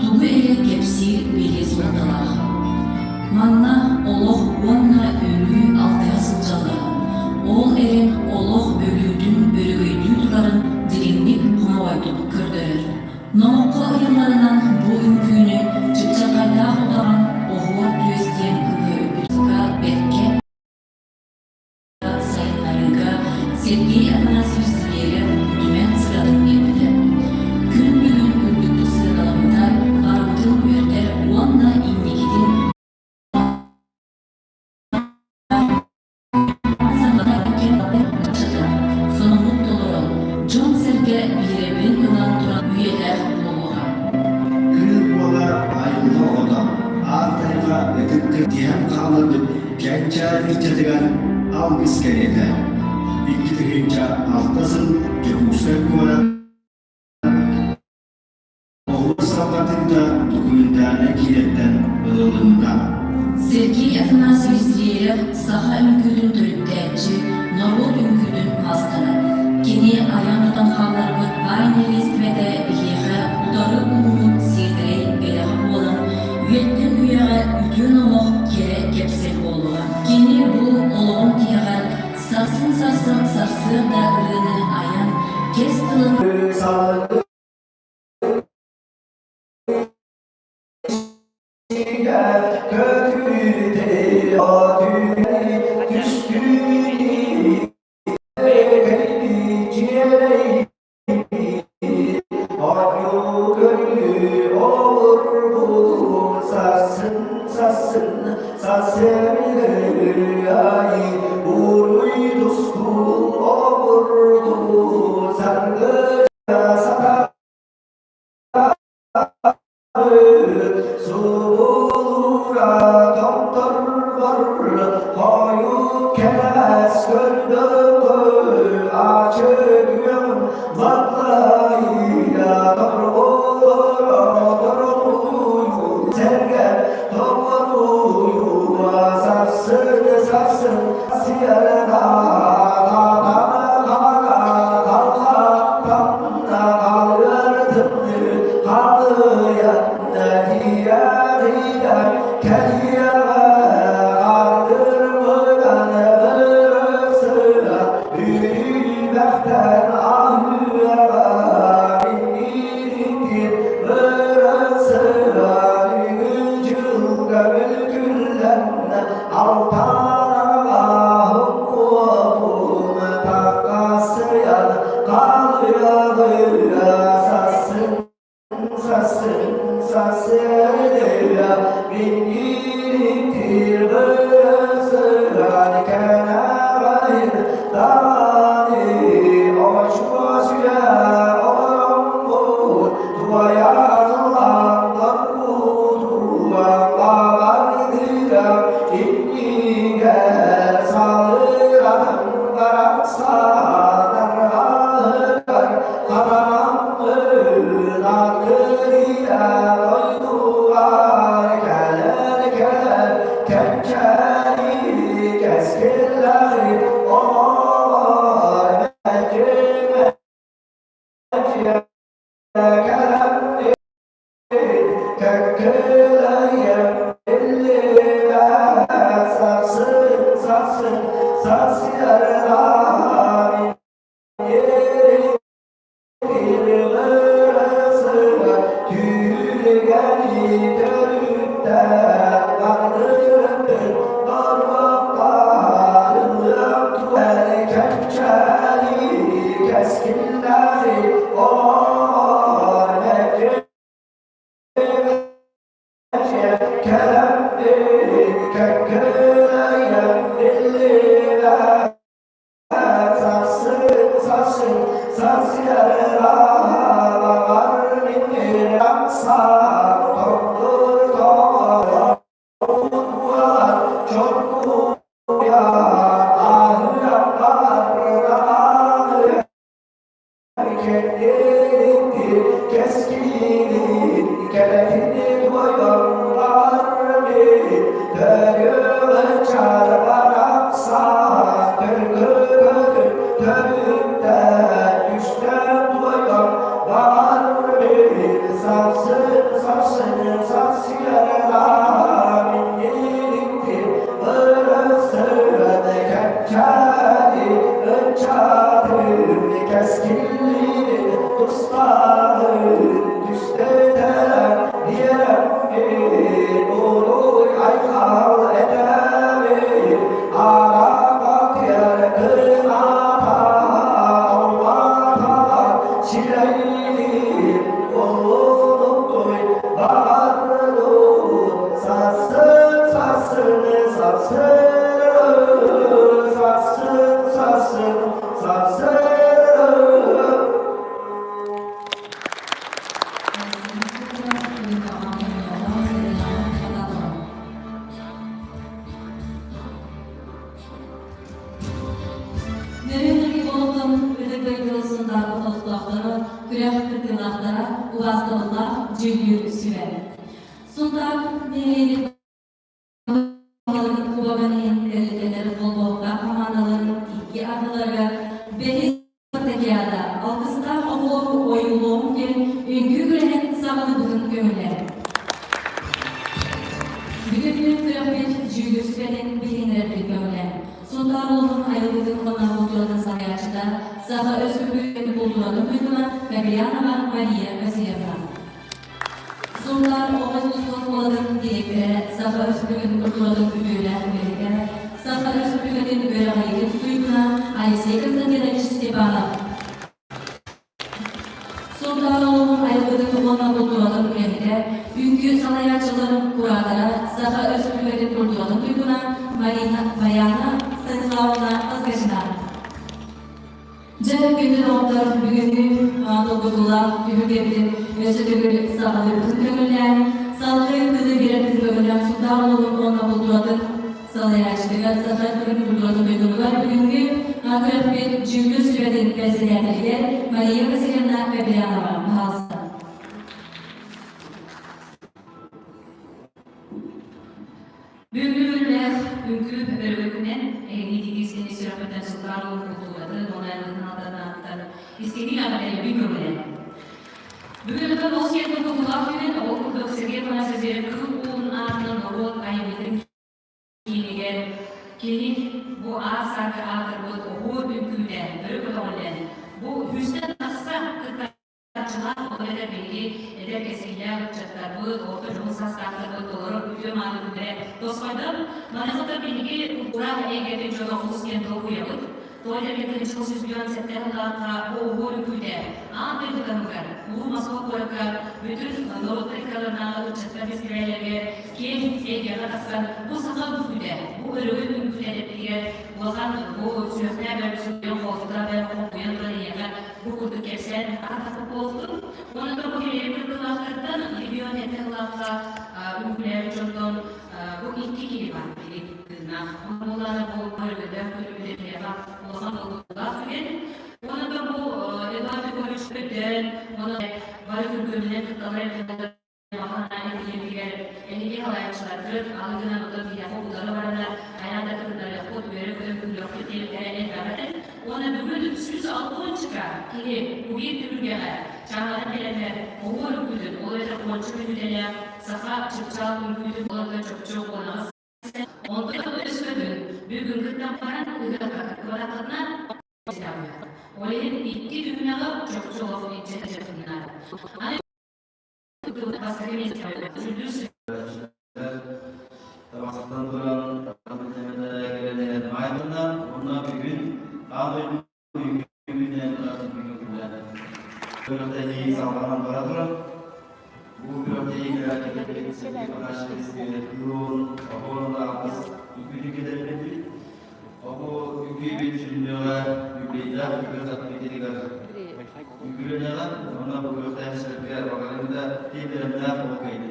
tugu ele kepsir beli sondalar. Manna oloh onna ölü altıya sılcalı. Ol eren oloh ölüdün bölügöydün turların dirinlik kumovaytılık kürdürür. Nomokko ayırlarından bu ünküyünü çıkça kayda odaran ohuvat düestiyen kıvı öpütka berke sayınlarıga Sergey Afanasyevski'ye dümen sıradın geldi. Gün bugün ürdüklü sıralamada varıntıl üyerler ulanla indikidin sonumluk dolu John Serge birebin yılan duran üyeler bulunma. Kırıkmalar ayrılığa oda, artığa ötüktür diyen kalırdı, gençler içedilen algıs geledi. İki tıkınca altasın, gömüşler kuvaran, oğuz sabatında dokumenterne kiretten ılığında. Sergey Afanasyevski'ye saha ünküdün törüklerci, Norvol ünküdün hastanı. Kini ayağın tutan hallarımı aynı listmede biliğe udarı umumut sildirey belağı olan üyetten üyeğe ütün oluk kere kepsel oluğa. Kini bu oluğun tiyağı sarsın sarsın da ırığını ayan kes tılın keskinliği ustağı düşte de diyerek olur aykal edemir ara bak yer kırmata olmata çileyli olup duy bağırlı sarsın sarsın sarsın sarsın sarsın sarsın. Nörenli oğlum ödegöy yolsunda otolukları, kürek kırkılaklara, uvazdalılar, cüylü sürer. Sundak nereli kubaganın eldeleri kolboğda komandaların iki adıları, beni Tekiyada, alkıstar oğlu oyunluğum gen, üngü gürenin sağını bugün gömüler. Bugün bir kıyafet cüylü sürenin bilinir bir gömüler. Sultanoğlu'nun ayrıldığı konağı bulduğunun sayaçta, Saha Özgürlüğü'nü bulduğunu duyduna Fabiana Maria Vasilievna. Sultan Oğuz-Osmanlı'nın dilekleri, Saha Özgürlüğü'nün bulduğunu büyüler birlikte, Saha Özgürlüğü'nün göremeyi duyduna Alexey Konstantinovich Stepanov. Sultanoğlu'nun ayrıldığı konağı bulduğunu birlikte, Ünkü Salayacıların kuradara, Saha Özgürlüğü'nün bulduğunu duyduna Mariana Stanislavna Azgaçınar. Cem Gündür Oktar, bugünkü Anadolu'da Ühügebilir, Mesut-ü Sağlı bütün kömürler, Salgı Kıdı Birer Kırgömürler, Sultanoğlu'nun onunla bulduğunu Salayaçlı'ya, Saha Kırgı bulduğunu duyduğunu bugünkü Kırgı Cüllü Süredin vesilelerine Maria Vasilievna ve Bilyana Mahalsa. Bugünler ünkü bölümünden nidikisini sürapeten Sultanoğlu'nun kutluğu, onaylarının altından istediği haberleri bir gömülen. Bugünler Osiyet'in kutluğu okulda Sergey Panasezer'in kırıkluğunun ardından orut ayıbıdır kini bu asarkı ağır bu ünküde bölümü olan bu hüsnü taksa kırkatçılar olaylar belli eder kesinlikle uçaklar bu orta Rumsa startları doğru bütün malumda dostlarım manasada bilgi kurah egetin çoğu oluşken doğu yapıp Toylar yakın çıkışız bir setlerle o ülkede anladık kanıklar. Bu masal koyaklar bütün Norveçlilerden uçaklar İsrail'e kim egemen aslan bu sakal ülkede bu ürün ülkede diye olan bu sözler ve sözler koltuklar ve kompuyanlar yakan bu kurdu kesen artık oldu. Onun da bu gibi kırkılardan milyon eteklarla ülkeler çoğundan bu iki gibi var. Bunlar bu bölgede kulüpleri yapar. Olan olurlar bugün. Ona da bu Eduardo Görüşmek'ten, ona Barık'ın bölümüne kıtaları Mahana edildiği ehli halayakçılardır. Algınan o da bir yapı varlar. Ayağında kadınlar yapıp böyle kulüpleri tehlikelere beraber. Ona bugün süs altın çıkar. Ki bu bir türlügeler. Çağlayan gelenler oğul ülküdür. Olayda konçu ülkeler. Saha çıkçal ülküdür. Olayda çok olmaz. Onda da özgüdür. Bugün kıttan paran kıvaraklarına Olayın iki dünyada çok içerisinde. Hani başka bir mesele. Tabaktan duran, gelen maymunlar, onlar bir gün ağabeyim gününe Köfteyi sağlanan baradır. Bu köfteyi gerçekleştirmek için yoğun, okulunda yükünü giderildi. Oku yükü bir düşünüyorlar, yükleyiciler, yükü tatbikliler. Yükleniyorlar, ona bu köfteyi şirketler bakalım da dillerine okuydu.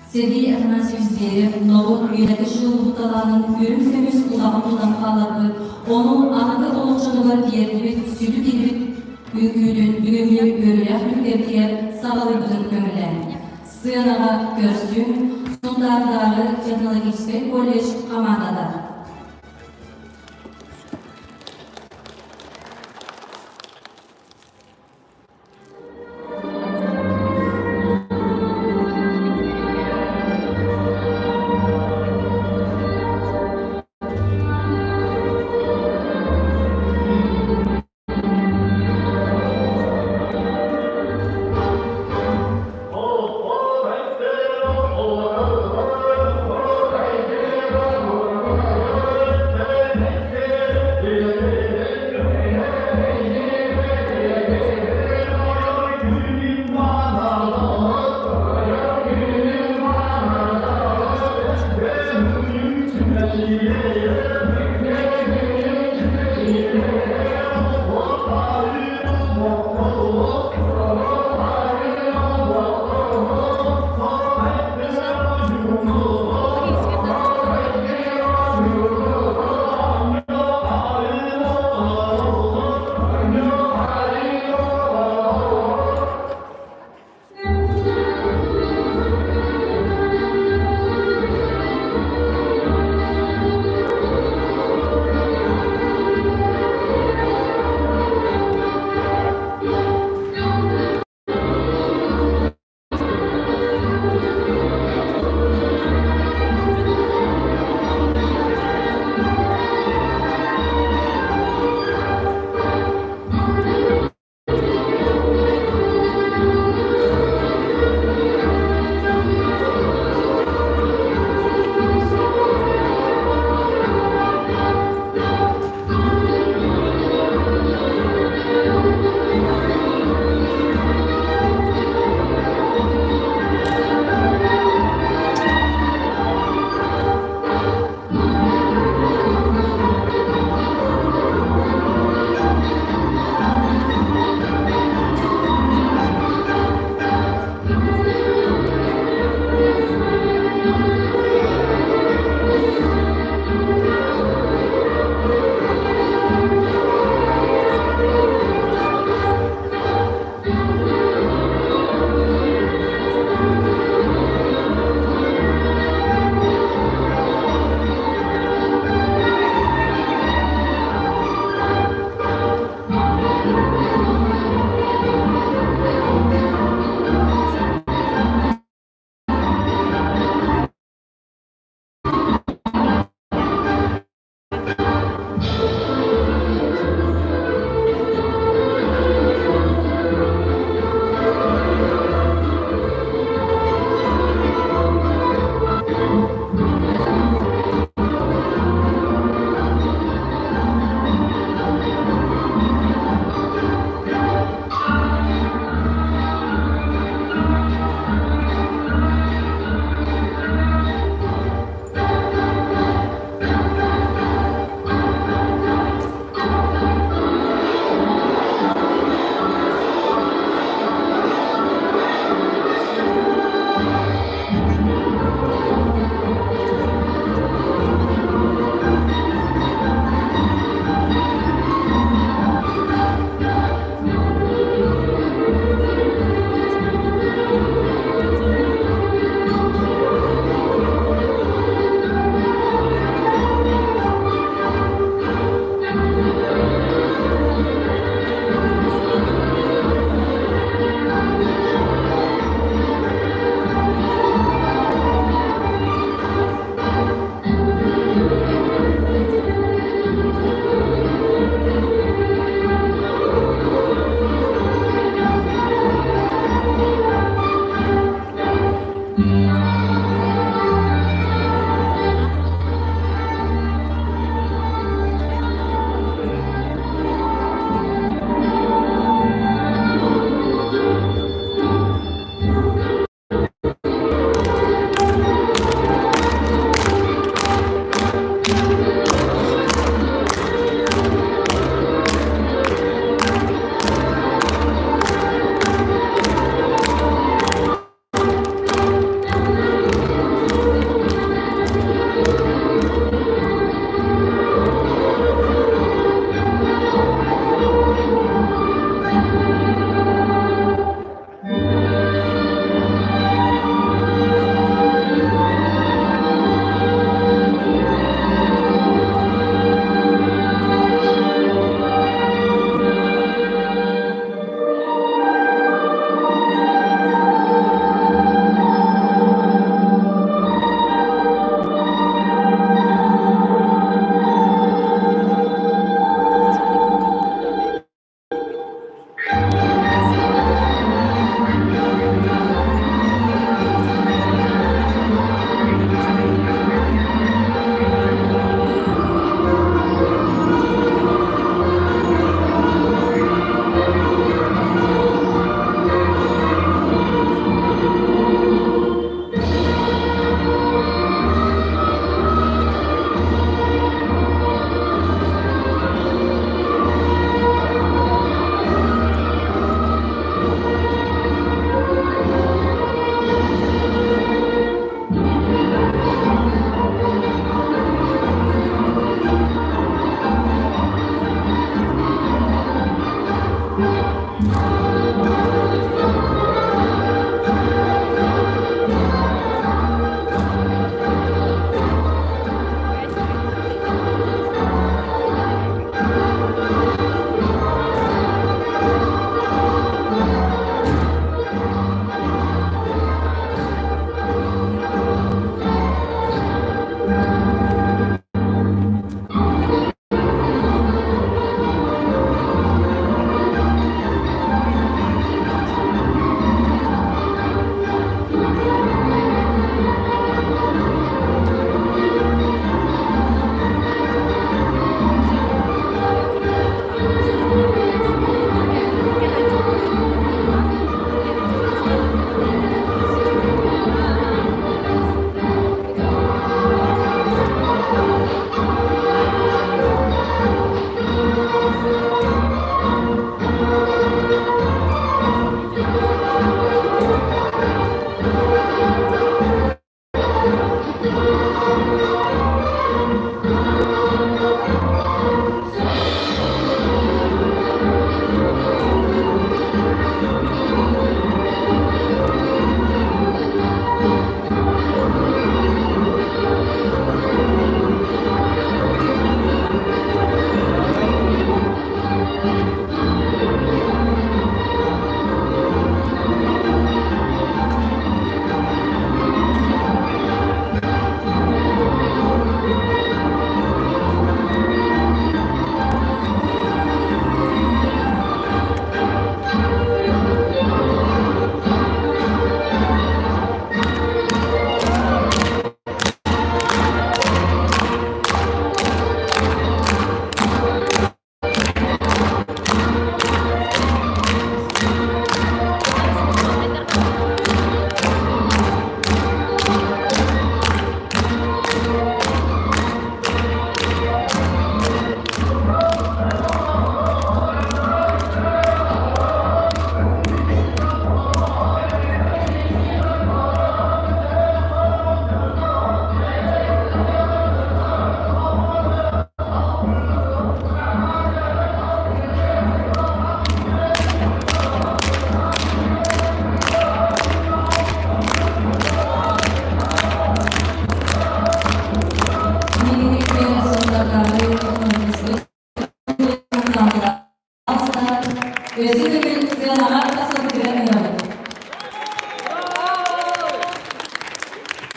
Sergey Afanasyevich'in Novot yönetiş yolu hutalarının görüm temiz ulağından kalıbı, onun anında oluşanılar diyebilip, sütü dilip, büyüküydün, büyümlü görüler hükümetiye sağlıklı kömürler. Sığınağa görsün, sundarları Teknolojik Kolej Amanda'da.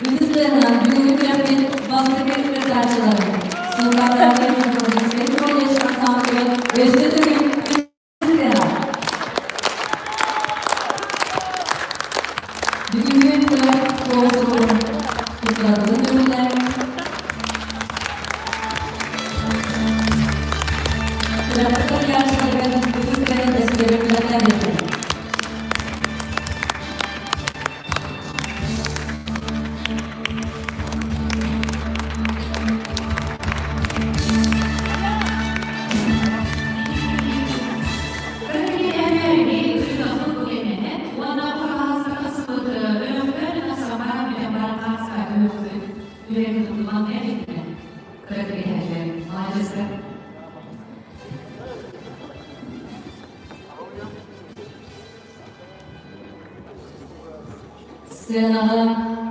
Bizlerden bugünkü yapın vazgeçmek röportajları. Sokaklarda yürüdüğümüz petrol yaşantıları özledim. Bizlerden. Bugünkü doğrusu tutlarını ürünler. Trafikte yaşlarının bizlere desteklerden yapın. Senada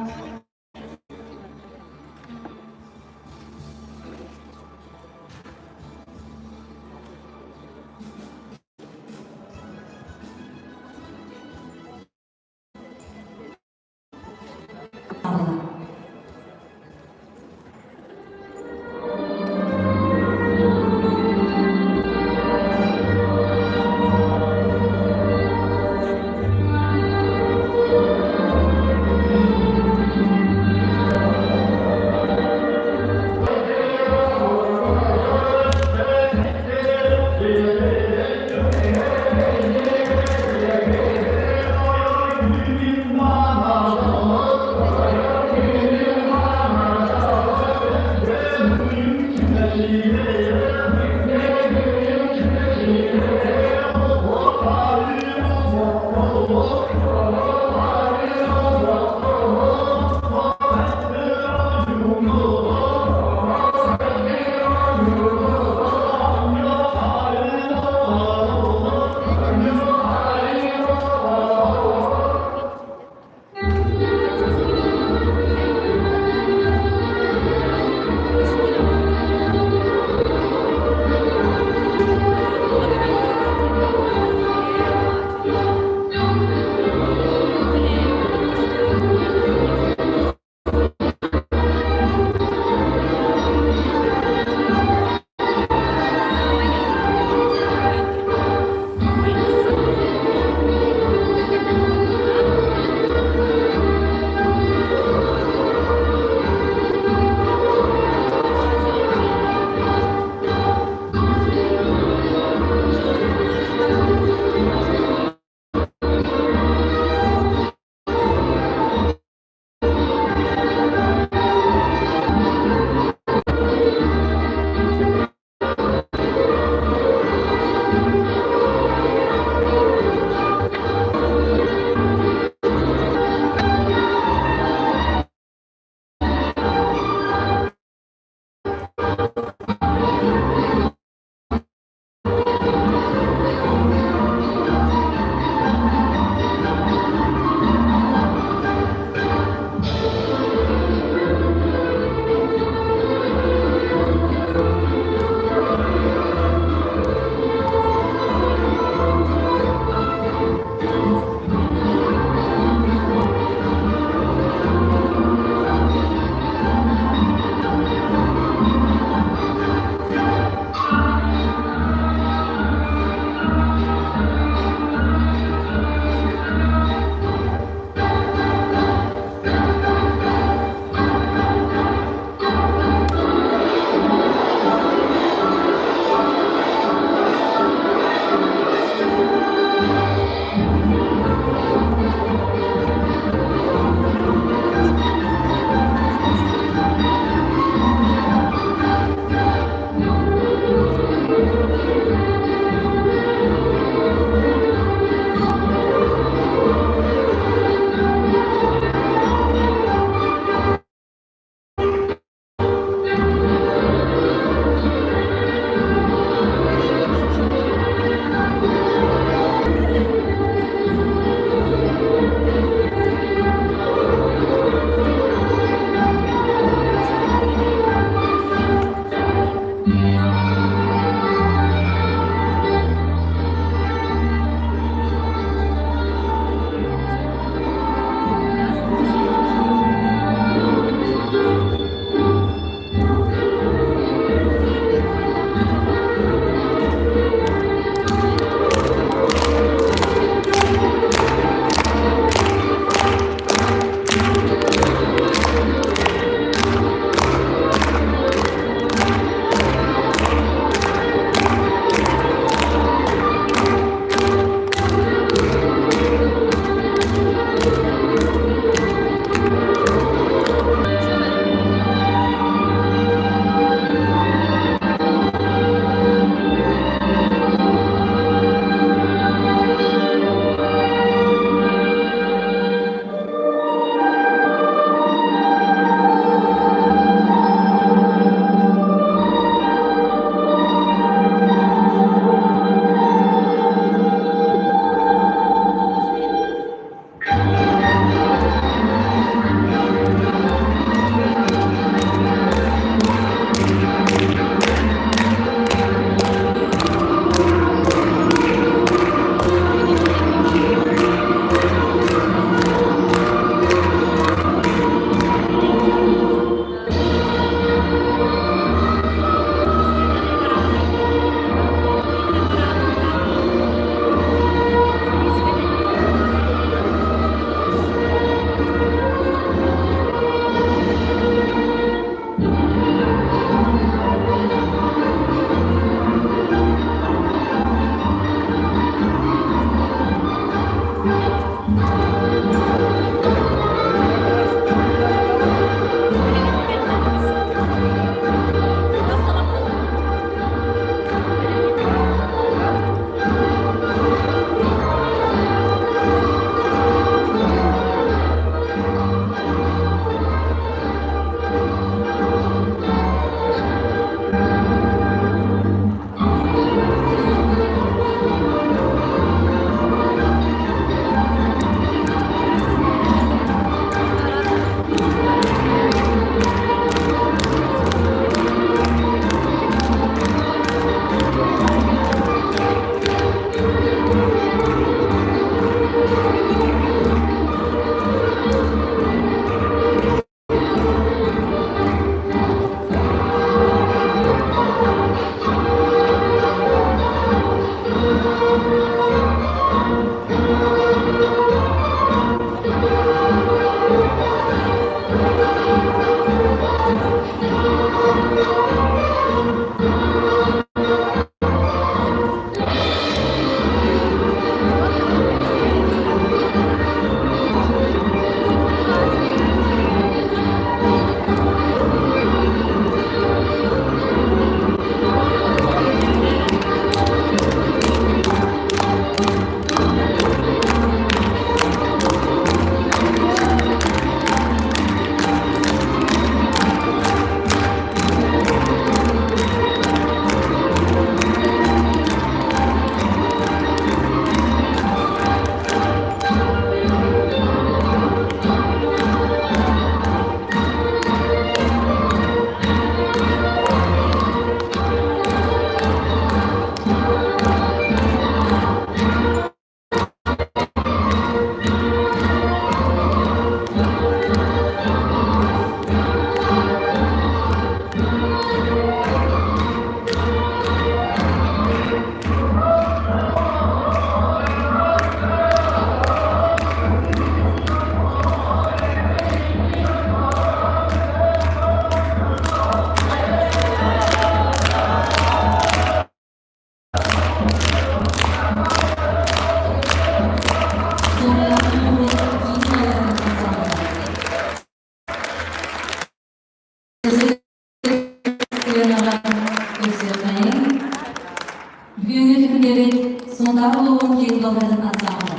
Bugungi kundalik sonda ulug'un kengdolardan azamı.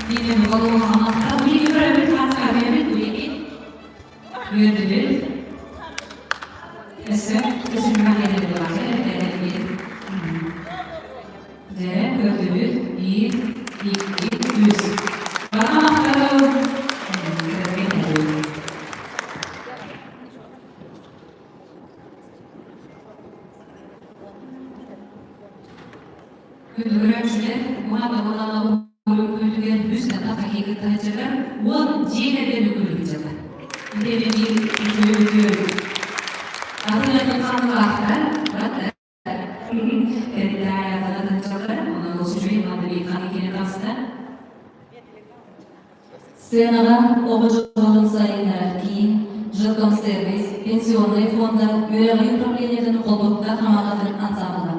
Benim oğlum Ahmet'e bir görevi tasarlayabilir miyim? Gördünüz. Eski düşünmeleri de var. Ve gördünüz. Bir, iki, yüz. Bana bakalım. Öğrenciler, muhabbetlerle öldürülen müsnada hakikati hacılar, on ciğerleri öldürülecekler. Böyle bir öldürüyor. Adıyla kanlıklar, bıraklar. Değerli hacılar, ona oluşturuyor, madde bir kanıkine kastı. Senaga oğucuğun sayınlar keyin, Жилком servis, pensionnay fonda, yöreği upravleniyadan kolbukta hamalatın ansambılar.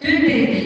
Tüm birlikte